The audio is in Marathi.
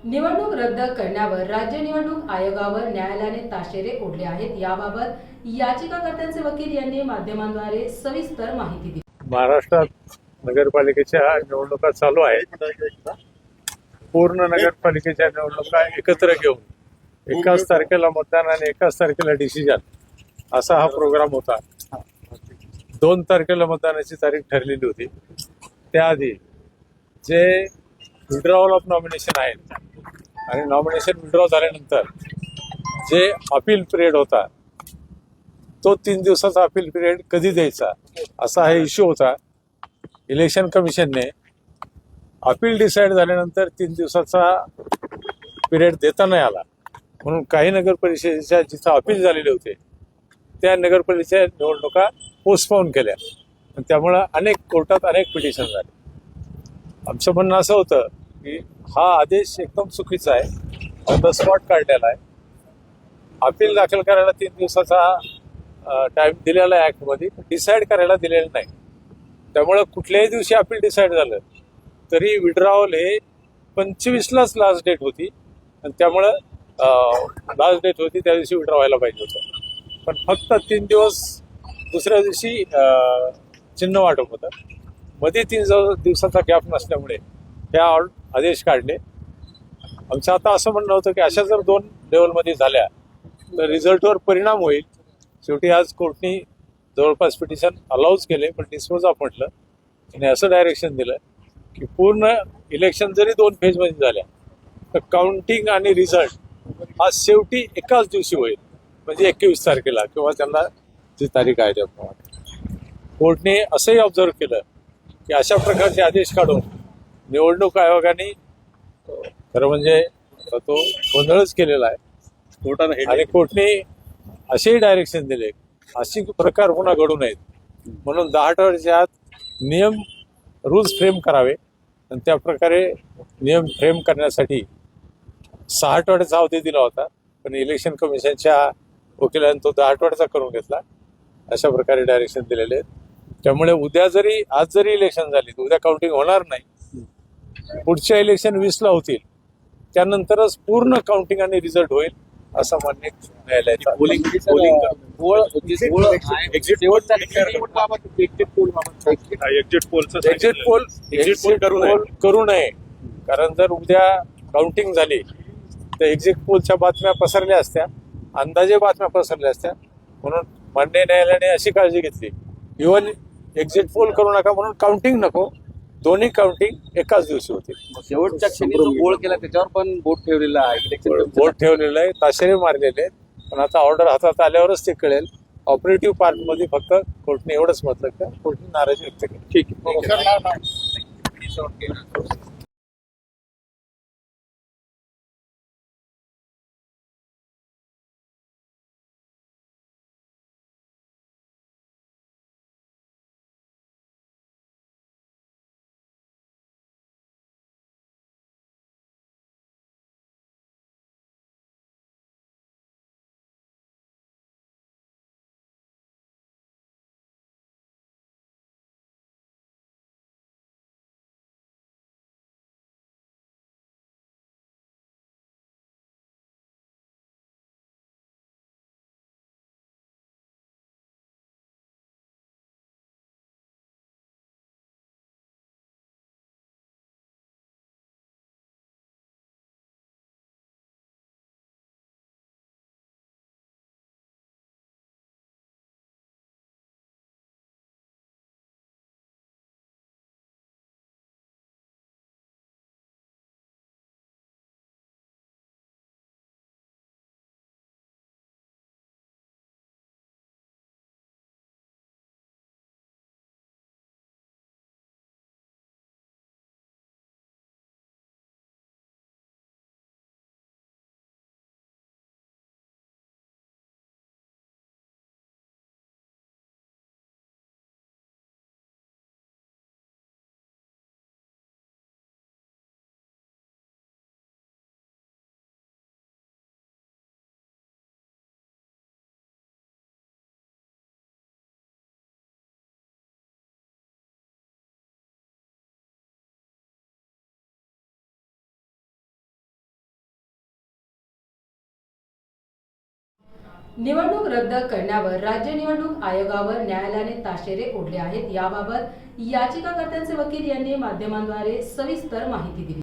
निवडणूक रद्द करण्यावर राज्य निवडणूक आयोगावर न्यायालयाने ताशेरे ओढले आहेत. याबाबत याचिकाकर्त्यांचे वकील यांनी माध्यमांद्वारे सविस्तर माहिती दिली. महाराष्ट्रात नगरपालिकेच्या निवडणुका चालू आहेत. पूर्ण नगरपालिकेच्या निवडणुका एकत्र घेऊन एकाच तारखेला मतदान आणि एकाच तारखेला डिसिजन असा हा प्रोग्राम होता. 2 तारखेला मतदानाची तारीख ठरलेली होती. त्याआधी जे विड्रॉवल ऑफ नॉमिनेशन आहेत आणि नॉमिनेशन विड्रॉ झाल्यानंतर जे अपील पिरियड होता तो 3 दिवसाचा अपील पिरियड कधी द्यायचा असा हा इश्यू होता. इलेक्शन कमिशनने अपील डिसाईड झाल्यानंतर 3 दिवसाचा पिरियड देता नाही आला म्हणून काही नगर परिषदेच्या जिथं अपील झालेले होते त्या नगर परिषदेच्या निवडणुका पोस्टपोन केल्या. त्यामुळं अनेक कोर्टात अनेक पिटिशन झाले. आमचं म्हणणं असं होतं की हा आदेश एकदम चुकीचा आहे, ऑन द स्पॉट काढलेला आहे. अपील दाखल करायला 3 दिवसाचा टाइम दिलेला आहे ऍक्टमध्ये, डिसाईड करायला दिलेलं नाही. त्यामुळं कुठल्याही दिवशी अपील डिसाईड झालं तरी विड्रॉवल हे 25लाच लास्ट डेट होती आणि त्यामुळं लास्ट डेट होती त्या दिवशी विड्रॉ व्हायला पाहिजे होतं. पण फक्त 3 दिवस दुसऱ्या दिवशी चिन्ह वाटप होतं. मध्ये 3 दिवसाचा गॅप नसल्यामुळे हे आदेश काढले. आमचं आता असं म्हणणं होतं की अशा जर 2 लेवलमध्ये झाल्या तर रिझल्टवर परिणाम होईल. शेवटी आज कोर्टनी जवळपास पिटिशन अलाउज केले पण डिस्पोज ऑफ म्हटलं आणि असं डायरेक्शन दिलं की पूर्ण इलेक्शन जरी 2 फेजमध्ये झाल्या तर काउंटिंग आणि रिझल्ट हा शेवटी एकाच दिवशी होईल, म्हणजे 21 तारखेला किंवा त्यांना जी तारीख आहे त्याप्रमाणे. कोर्टने असंही ऑब्झर्व केलं की अशा प्रकारचे आदेश काढून निवडणूक आयोगाने खरं म्हणजे तो गोंधळच केलेला आहे आणि कोर्टने असेही डायरेक्शन दिले अशी प्रकार पुन्हा घडू नयेत म्हणून 10 आठवड्याच्या आत नियम रूल्स फ्रेम करावे आणि त्या प्रकारे नियम फ्रेम करण्यासाठी 6 आठवड्याचा अवधी दिला होता पण इलेक्शन कमिशनच्या वकिलांनी तो 10 आठवड्याचा करून घेतला. अशा प्रकारे डायरेक्शन दिलेले आहेत. त्यामुळे आज जरी इलेक्शन झाली तर उद्या काउंटिंग होणार नाही. पुढच्या इलेक्शन 20ला होतील त्यानंतरच पूर्ण काउंटिंग आणि रिझल्ट होईल असं मान्य न्यायालयाचं. एक्झिट पोल करू नये कारण जर उद्या काउंटिंग झाली तर एक्झिट पोलच्या बातम्या पसरल्या असत्या, अंदाजे बातम्या पसरल्या असत्या. म्हणून मान्य न्यायालयाने अशी काळजी घेतली इव्हन एक्झिट पोल करू नका म्हणून काउंटिंग नको, दोन्ही काउंटिंग एकाच दिवशी होते. शेवटच्या क्षणी जो गोळ केला त्याच्यावर पण बोट ठेवलेला आहे, बोट ठेवलेलं आहे, ताशेरे मारलेले आहेत. पण आता ऑर्डर हातात आल्यावरच ते कळेल. ऑपरेटिव्ह पार्टमध्ये फक्त कोर्टने एवढंच म्हटलं का कोर्टने नाराजी व्यक्त केली. ठीक आहे. निवडणूक रद्द करण्यावर राज्य निवडणूक आयोगावर न्यायालयाने ताशेरे ओढले आहेत. याबाबत याचिकाकर्त्यांचे वकील यांनी माध्यमांद्वारे सविस्तर माहिती दिली.